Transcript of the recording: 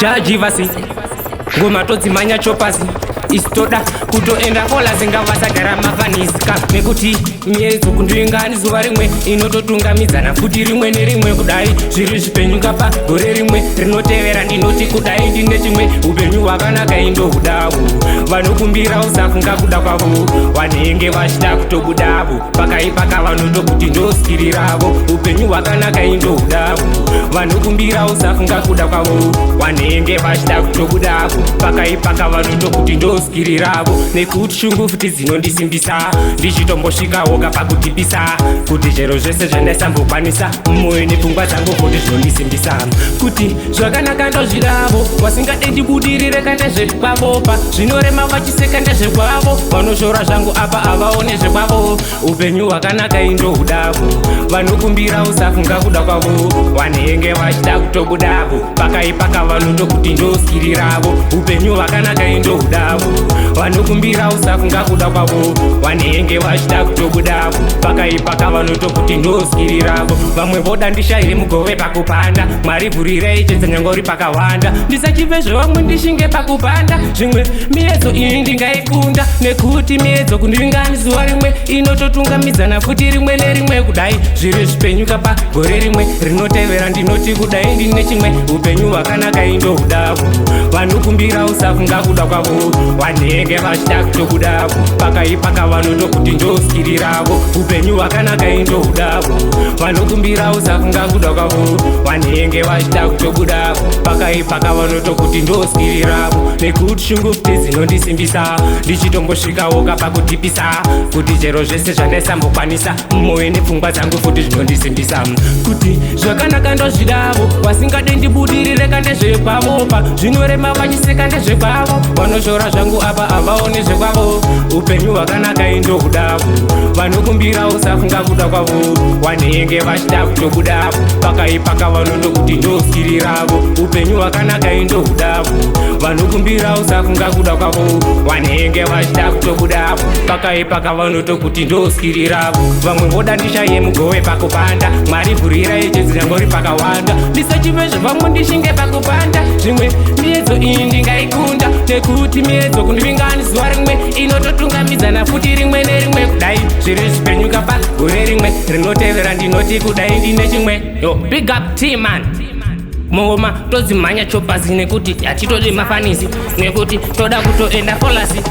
jaji vasi ngoma todzimanya chopasi isitoda kutoenda kola zingavasagara mafanisika nekuti miedzo kundiringani zuva rimwe inototungamidzana futi rimwe nerimwe kudai zviri zvipenyuka pagore rimwe rinotevera ndinoti kudai ndine chimwe upenyu hwakanaka indohudavo vanokumbira usafunga kuda kwavo vanenge vachida kutobudavo pakaipaka vanotokuti ndoskiriravo upenyu hwakanaka indohudavo vanokumbira usafunga kuda kwavo vanenge vachida kutobudavo pakaipaka vanotokuti ndoskiriravo nekuti shungu futi dzinondisimbisa ndichitombosvikawo kapakutipisa kuti chero zvese zvandaisambokwanisa mumwoyo nepfungwa dzangu kuti zvinondisimbisa kuti zvakanaka ndozviravo wasingade ndibudirire kandezvekwavopa zvinorema vachiseka ndezvekwavo vanoshora zvangu apa avaone zvekwavo upenyu hwakanaka indohudavo vanokumbira usafunga kuda kwavo vanenge vachida kutobudavo pakaipaka vanotokuti ndoskiriravo upenyu hwakanaka indohudavo vanokumbira usafunga kuda kwavo vanenge vachida kutobudavo pakaipaka vanotokuti ndoskiriravo vamwe voda ndishaire mugove pakupanda mwari vhurirei chedzanyangori pakawanda ndisachivezve vamwe ndishinge pakupanda zvimwe miedzo iyi ndingaikunda nekuti miedzo kundiringani zuva rimwe inototungamidzana futi rimwe nerimwe kudai zviri zvipenyuka pagore rimwe rinotevera ndinoti kudai ndine chimwe upenyu hwakanaka indohudavo vanokumbira usafunga kuda kwavo vanenge vachida kutobudavo pakaipaka vanotokuti ndoskiriravo upenyu hwakanaka indohudavo vanokumbira usafunga kuda kwavo vanenge vachida kutobudavo pakaipaka vanotokuti ndoskiriravo nekuti shungu futi dzinondisimbisa ndichitombosvikawo kapakutipisa kuti chero zvese zvandaisambokwanisa mumwoyo nepfungwa dzangu futi zvinondisimbisa kuti zvakanaka ndozvidavo vasingade ndibudirire kandezvekwavopa zvinorema vachiseka ndezvekwavo vanoshora zvangu apa avaone zvekwavo upenyu hwakanaka indohudavo vanokumbira usafunga kuda kwavo vanenge vachida kutobudavo pakaipaka vanotokuti ndoskiriravo upenyu hwakanaka indohudavo vanokumbira usafunga kuda kwavo vanenge vachida kutobudavo pakaipaka vanotokuti ndoskiriravo vamwe voda ndishaye mugove pakupanda mwari vhurirai chedzingangori pakawanda ndisachivezve vamwe ndishinge pakupanda zvimwe miedzo iyi ndingaikunda nekuti miedzo kundiringani zuva rimwe inototungamidzana futi rimwe nerimwe kudai zviri zvipenyuka pagore rimwe rinotevera ndinoti kudai ndine chimwe yo big up team man ngoma todzimanya chopasi nekuti hatitodi mafanisi nekuti toda kutoenda polasi